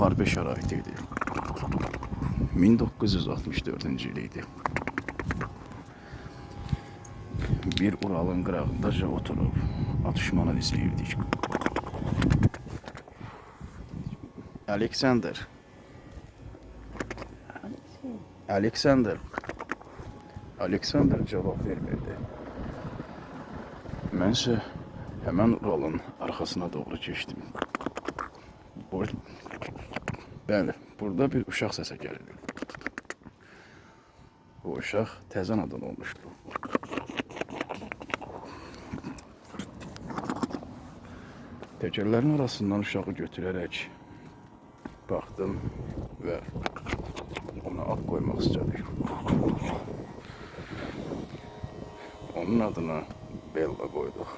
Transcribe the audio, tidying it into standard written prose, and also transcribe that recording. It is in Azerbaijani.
müharibə şəraiti idi. 1964-cü il idi. Bir Uralın qırağındaca oturub atışmanı izləyirdik. Aleksandr. Aleksandr. Aleksandr cavab vermirdi. Mənsə hemen Uralın arxasına doğru keçdim. Bəli, burada bir uşaq səsə gəlirdi. Bu uşaq təzə anadan olmuşdu. Təkərlərin arasından uşağı götürərək baxdım və ona ad qoymaq istədik. Onun adına Bella qoyduq.